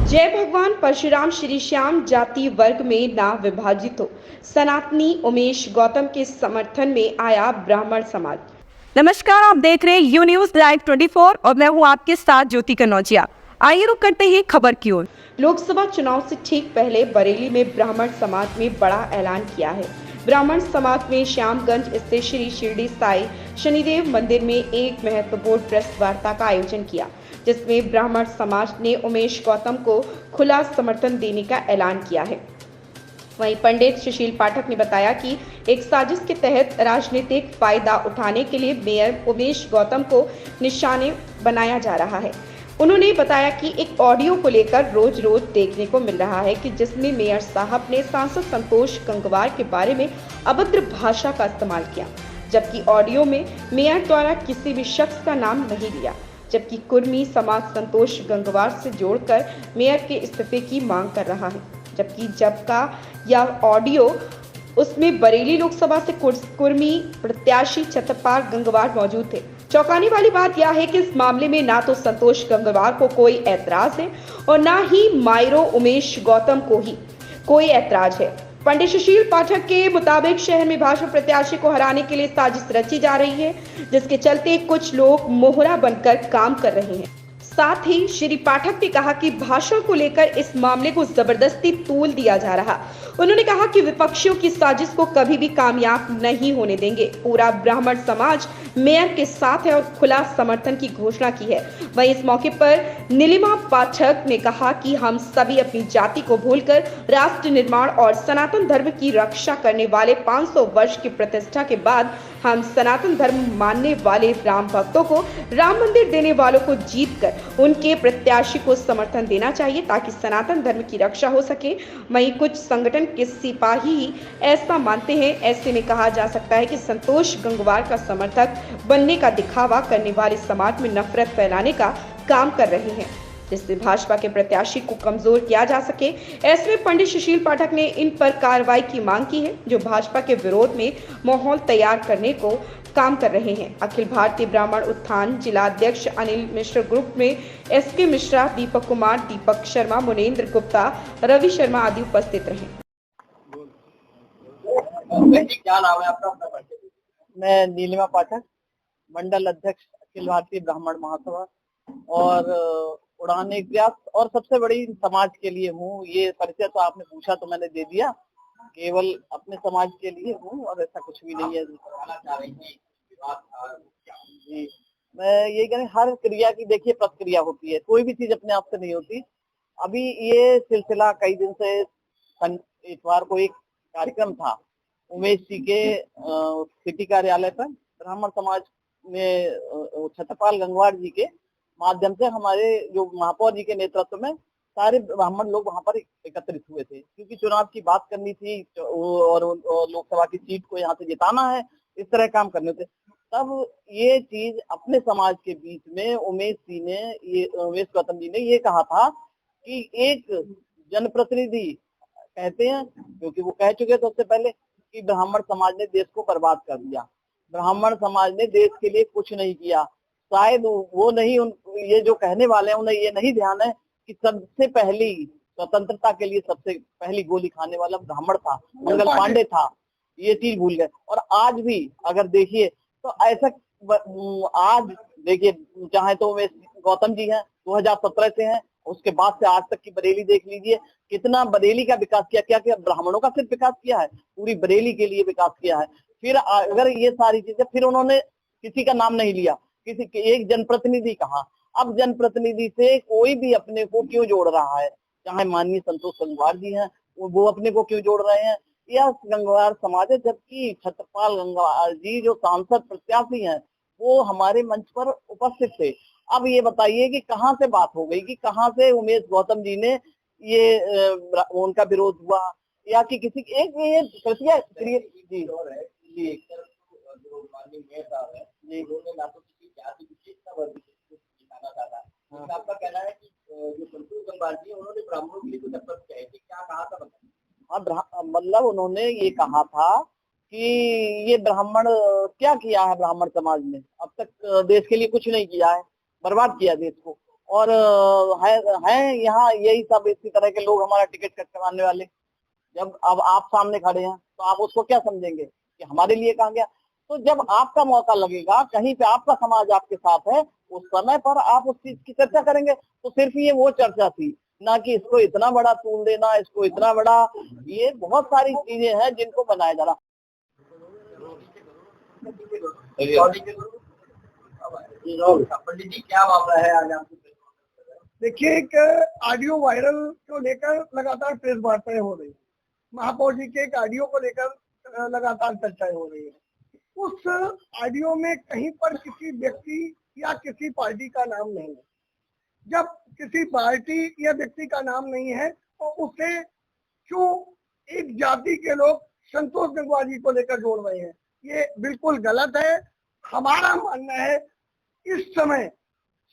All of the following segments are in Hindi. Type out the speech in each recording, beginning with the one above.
जय भगवान परशुराम श्री श्याम जाति वर्ग में ना विभाजित हो। सनातनी उमेश गौतम के समर्थन में आया ब्राह्मण समाज। नमस्कार, आप देख रहे हैं यू न्यूज लाइव 24 और मैं हूं आपके साथ ज्योति कनौजिया। आइए रुक करते ही खबर की ओर। लोकसभा चुनाव से ठीक पहले बरेली में ब्राह्मण समाज में बड़ा ऐलान किया है। ब्राह्मण समाज में श्यामगंज स्थित श्री शिरडी साई शनिदेव मंदिर में एक महत्वपूर्ण प्रेस वार्ता का आयोजन किया, जिसमें ब्राह्मण समाज ने उमेश गौतम को खुला समर्थन देने का ऐलान किया है। वहीं पंडित सुशील पाठक ने बताया कि एक साजिश के तहत राजनीतिक फायदा उठाने के लिए मेयर उमेश गौतम को निशाने बनाया जा रहा है। उन्होंने बताया कि एक ऑडियो को लेकर रोज रोज देखने को मिल रहा है कि जिसमें मेयर साहब ने सांसद संतोष गंगवार के बारे में अभद्र भाषा का इस्तेमाल किया, जबकि ऑडियो में मेयर द्वारा किसी भी शख्स का नाम नहीं लिया। जबकि कुर्मी समाज संतोष गंगवार से जोड़कर मेयर के इस्तीफे की मांग कर रहा है, जबकि जब का यह ऑडियो उसमें बरेली लोकसभा से कुर्मी प्रत्याशी छतरपाल गंगवार मौजूद थे। चौंकाने वाली बात यह है कि इस मामले में ना तो संतोष गंगवार को कोई ऐतराज है और ना ही मायरो उमेश गौतम को ही कोई ऐतराज है। पंडित सुशील पाठक के मुताबिक शहर में भाजपा प्रत्याशी को हराने के लिए साजिश रची जा रही है, जिसके चलते कुछ लोग मोहरा बनकर काम कर रहे हैं। साथ ही श्री पाठक ने कहा कि भाषण को लेकर इस मामले को जबरदस्ती तूल दिया जा रहा। उन्होंने कहा कि विपक्षियों की साजिश को कभी भी कामयाब नहीं होने देंगे। पूरा ब्राह्मण समाज मेयर के साथ है और खुला समर्थन की घोषणा की है। वहीं इस मौके पर नीलिमा पाठक ने कहा कि हम सभी अपनी जाति को भूलकर राष्ट्र निर्माण और सनातन धर्म की रक्षा करने वाले 500 वर्ष की प्रतिष्ठा के बाद हम सनातन धर्म मानने वाले राम भक्तों को राम मंदिर देने वालों को जीत कर उनके प्रत्याशी को समर्थन देना चाहिए, ताकि सनातन धर्म की रक्षा हो सके। वहीं कुछ संगठन के सिपाही ही ऐसा मानते हैं। ऐसे में कहा जा सकता है कि संतोष गंगवार का समर्थक बनने का दिखावा करने वाले समाज में नफरत फैलाने का काम कर रहे हैं, जिससे भाजपा के प्रत्याशी को कमजोर किया जा सके। ऐसे में पंडित सुशील पाठक ने इन पर कार्रवाई की मांग की है, जो भाजपा के विरोध में माहौल तैयार करने को काम कर रहे हैं। अखिल भारतीय ब्राह्मण उत्थान जिला अध्यक्ष अनिल मिश्र ग्रुप में एसके मिश्रा, दीपक कुमार, दीपक शर्मा, मुनेन्द्र गुप्ता, रवि शर्मा आदि उपस्थित रहे। क्या नाम है आपका? मैं नीलिमा पाठक, मंडल अध्यक्ष अखिल भारतीय ब्राह्मण महासभा और उड़ान एक प्रयास और सबसे बड़ी समाज के लिए हूँ। ये परिचय तो आपने पूछा तो मैंने दे दिया, केवल अपने समाज के लिए हूँ और ऐसा कुछ भी नहीं है। जी, मैं यही कहूँ, हर क्रिया की देखिए प्रतिक्रिया होती है, कोई भी चीज अपने आप से नहीं होती। अभी ये सिलसिला कई दिन से इतवार को एक कार्यक्रम था उमेश जी के सिटी कार्यालय पर। ब्राह्मण समाज में छतरपाल गंगवार जी के माध्यम से हमारे जो महापौर जी के नेतृत्व में सारे ब्राह्मण लोग वहां पर एकत्रित हुए थे, क्योंकि चुनाव की बात करनी थी और लोकसभा की सीट को यहाँ से जिताना है, इस तरह काम करने थे। तब ये चीज अपने समाज के बीच में उमेश गौतम जी ने ये कहा था कि एक जनप्रतिनिधि कहते हैं, क्योंकि वो कह चुके थे उससे पहले कि ब्राह्मण समाज ने देश को बर्बाद कर दिया, ब्राह्मण समाज ने देश के लिए कुछ नहीं किया। शायद वो नहीं, ये जो कहने वाले हैं उन्हें ये नहीं ध्यान है कि सबसे पहली स्वतंत्रता के लिए सबसे पहली गोली खाने वाला ब्राह्मण था, मंगल पांडे था। ये चीज भूल गए। और आज भी अगर देखिए तो ऐसा आज देखिए, चाहे तो वे गौतम जी हैं 2017 से हैं, उसके बाद से आज तक की बरेली देख लीजिए, कितना बरेली का विकास किया। क्या क्या ब्राह्मणों का सिर्फ विकास किया है, पूरी बरेली के लिए विकास किया है। फिर अगर ये सारी चीजें, फिर उन्होंने किसी का नाम नहीं लिया, किसी एक जनप्रतिनिधि कहा। अब जनप्रतिनिधि से कोई भी अपने को क्यों जोड़ रहा है, चाहे माननीय संतोष गंगवार जी हैं, वो अपने को क्यों जोड़ रहे हैं, यह गंगवार समाज है। जबकि छतरपाल गंगवार जी जो सांसद प्रत्याशी हैं वो हमारे मंच पर उपस्थित थे। अब ये बताइए कि कहाँ से बात हो गई, कि कहाँ से उमेश गौतम जी ने ये उनका विरोध हुआ, या कि किसी एक ये कृपया जी जी आपका कहना है कि जो संतोष गंगवार जी उन्होंने ब्राह्मणों के लिए कुछ अप्रद कहे थे, क्या कहा था? हाँ, मतलब उन्होंने ये कहा था कि ये ब्राह्मण क्या किया है ब्राह्मण समाज ने, अब तक देश के लिए कुछ नहीं किया है, बर्बाद किया देश को। और है यहाँ यही सब इसी तरह के लोग हमारा टिकट कट करवाने वाले। जब अब आप सामने खड़े हैं तो आप उसको क्या समझेंगे कि हमारे लिए कहा गया। तो जब आपका मौका लगेगा, कहीं पे आपका समाज आपके साथ है, उस समय पर आप उस चीज की चर्चा करेंगे। तो सिर्फ ये वो चर्चा थी, ना कि इसको इतना बड़ा तूल देना, इसको इतना बड़ा, ये बहुत सारी चीजें हैं जिनको बनाया जा रहा। पंडित जी क्या मामला है आज आपके? देखिए, एक ऑडियो वायरल को लेकर लगातार प्रेस वार्ताएं हो रही है। महापौर जी के एक ऑडियो को लेकर लगातार चर्चाएं हो रही है। उस ऑडियो में कहीं पर किसी व्यक्ति या किसी पार्टी का नाम नहीं है। जब किसी पार्टी या व्यक्ति का नाम नहीं है तो उसे क्यों एक जाति के लोग संतोष गंगवार जी को लेकर जोड़ रहे हैं, ये बिल्कुल गलत है। हमारा मानना है, इस समय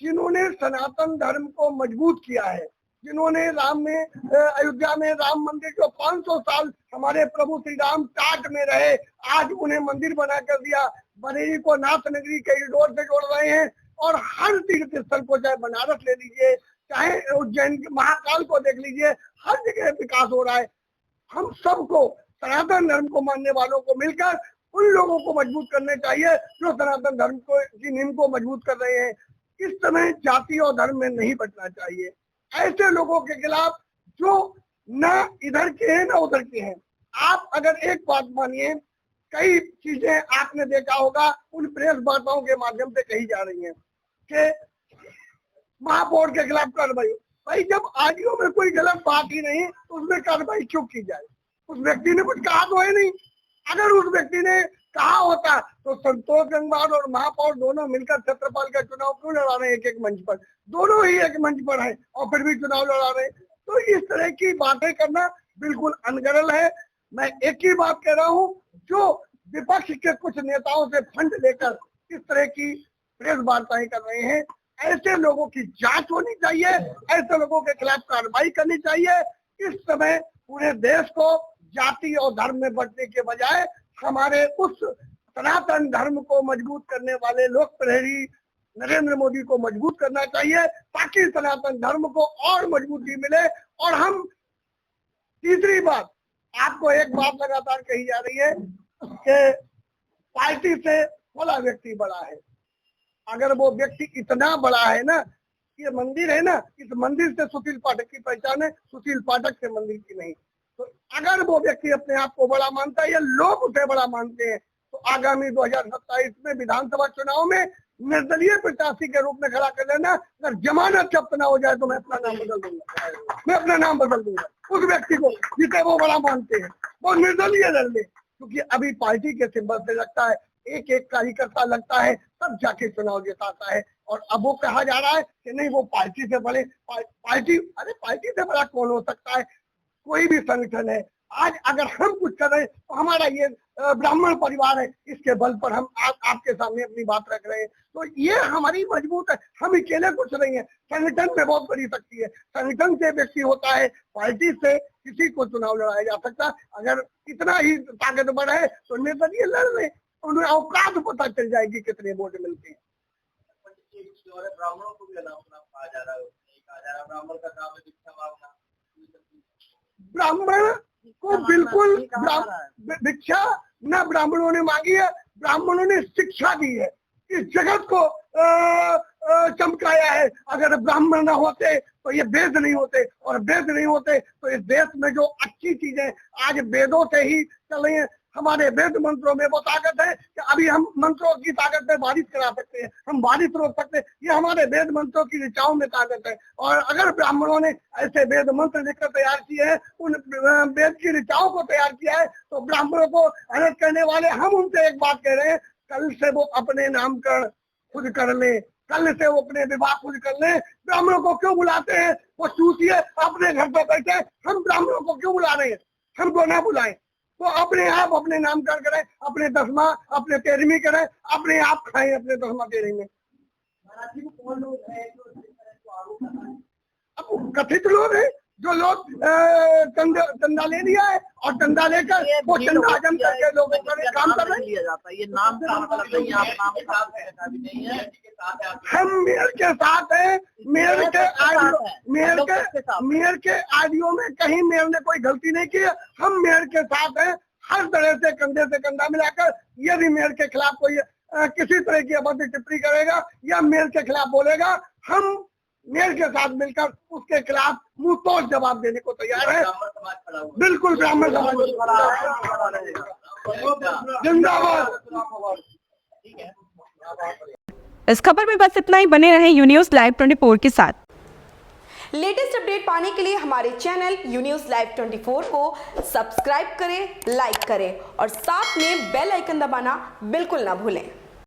जिन्होंने सनातन धर्म को मजबूत किया है, जिन्होंने अयोध्या में राम मंदिर जो 500 साल हमारे प्रभु श्री राम टाट में रहे, आज उन्हें मंदिर बना कर दिया। बरेली को नाथ नगरी के इंडोर से जोड़ रहे हैं और हर तीर्थ स्थल को, चाहे बनारस ले लीजिए, चाहे उज्जैन महाकाल को देख लीजिए, हर जगह विकास हो रहा है। हम सबको, सनातन धर्म को मानने वालों को मिलकर उन लोगों को मजबूत करने चाहिए जो सनातन धर्म को की नींव को मजबूत कर रहे हैं। इस समय जाति और धर्म में नहीं बचना चाहिए। ऐसे लोगों के खिलाफ जो ना इधर के हैं ना उधर के हैं। आप अगर एक बात मानिए, कई चीजें आपने देखा होगा उन प्रेस वार्ताओं के माध्यम से कही जा रही हैं कि महापौर के खिलाफ कार्रवाई। भाई, जब ऑडियो में कोई गलत बात ही नहीं तो उसमें कार्रवाई क्यों की जाए? उस व्यक्ति ने कुछ कहा तो है नहीं। अगर उस व्यक्ति ने कहा होता तो संतोष गंगवार और महापौर दोनों मिलकर क्षेत्रपाल का चुनाव क्यों लड़ा रहे हैं एक मंच पर? दोनों ही एक मंच पर है और फिर भी चुनाव लड़ा रहे हैं। तो इस तरह की बातें करना बिल्कुल अनगरल है। मैं एक ही बात कह रहा हूँ, जो विपक्ष के कुछ नेताओं से फंड लेकर इस तरह की प्रेस वार्ताएं कर रहे हैं, ऐसे लोगों की जांच होनी चाहिए, ऐसे लोगों के खिलाफ कार्रवाई करनी चाहिए। इस समय पूरे देश को जाति और धर्म में बंटने के बजाय हमारे उस सनातन धर्म को मजबूत करने वाले लोक प्रहरी नरेंद्र मोदी को मजबूत करना चाहिए, ताकि सनातन धर्म को और मजबूती मिले। और हम, तीसरी बात, आपको एक बात लगातार कही जा रही है कि पार्टी से भला व्यक्ति बड़ा है। अगर वो व्यक्ति इतना बड़ा है ना, ये मंदिर है ना, इस मंदिर से सुशील पाठक की पहचान है, सुशील पाठक से मंदिर की नहीं। तो अगर वो व्यक्ति अपने आप को बड़ा मानता है या लोग उसे बड़ा मानते हैं, तो आगामी 2027 में विधानसभा चुनाव में निर्दलीय प्रत्याशी के रूप में खड़ा कर लेना। अगर जमानत जब्त ना हो जाए तो मैं अपना नाम बदल दूंगा। उस व्यक्ति को जिसे वो बड़ा मानते हैं वो निर्दलीय लड़ ले, क्योंकि अभी पार्टी के सिंबल से लगता है, एक एक कार्यकर्ता लगता है, तब जाके चुनाव जिताता है। और अब वो कहा जा रहा है कि नहीं, वो पार्टी से बड़े, अरे पार्टी से बड़ा कौन हो सकता है? कोई भी संगठन है। आज अगर हम कुछ कर रहे हैं तो हमारा ये ब्राह्मण परिवार है, इसके बल पर हम आपके सामने अपनी बात रख रहे हैं। तो ये हमारी मजबूत है, हम अकेले कुछ नहीं है। संगठन में बहुत बड़ी शक्ति है, संगठन से व्यक्ति होता है, पार्टी से किसी को चुनाव लड़ाया जा सकता है। अगर इतना ही ताकतवर है तो निर्दलीय लड़ रहे, उन्हें औकात पता चल जाएगी कितने वोट मिलते हैं। ब्राह्मणों को भी कहा जा रहा है, ब्राह्मण का काम है भिक्षा मांगना। ब्राह्मण को बिल्कुल भिक्षा न ब्राह्मणों ने मांगी है, ब्राह्मणों ने शिक्षा दी है, इस जगत को चमकाया है। अगर ब्राह्मण न होते तो ये वेद नहीं होते, और वेद नहीं होते तो इस देश में जो अच्छी चीजें आज वेदों से ही चल रही है। हमारे वेद मंत्रों में वो ताकत है कि अभी हम मंत्रों की ताकत से बारिश करा सकते हैं, हम बारिश रोक सकते हैं। ये हमारे वेद मंत्रों की ऋचाओं में ताकत है। और अगर ब्राह्मणों ने ऐसे वेद मंत्र लिखकर तैयार किए हैं, उन वेद की ऋचाओं को तैयार किया है, तो ब्राह्मणों को अलग करने वाले हम उनसे एक बात कह रहे हैं, कल से वो अपने नामकरण खुद कर ले, कल से वो अपने विवाह खुद कर ले। ब्राह्मणों को क्यों बुलाते हैं? वो चूसिए अपने घर पर बैठे, हम ब्राह्मणों को क्यों बुला रहे हैं? हमको ना बुलाएं, वो अपने आप अपने नामकरण करें, अपने 10वां अपने 13वीं करें, अपने आप खाएं अपने 10वां 13वीं में। अब कथित लोग हैं जो लोग चंदा ले लिया है और चंदा लेकर वो चंदा हजम करके लोगों का काम कर रहे हैं। लिया जाता है, ये नाम काम कर रही है, आप नाम के साथ ऐसा भी नहीं है। हम मेयर के साथ हैं, मेयर के आडियो में कहीं मेयर ने कोई गलती नहीं की है। हम मेयर के साथ हैं हर तरह से, कंधे से कंधा मिलाकर। यदि मेयर के खिलाफ कोई किसी तरह की अभद्र टिप्पणी करेगा या मेयर के खिलाफ बोलेगा, हम मेयर के साथ मिलकर उसके खिलाफ मुंह तोड़ जवाब देने को तैयार है। बिल्कुल ब्राह्मण समाज जिंदाबाद। इस खबर में बस इतना ही। बने रहे यू न्यूज़ लाइव 24 के साथ। लेटेस्ट अपडेट पाने के लिए हमारे चैनल यू न्यूज़ लाइव 24 को सब्सक्राइब करें, लाइक करें और साथ में बेल आइकन दबाना बिल्कुल ना भूलें।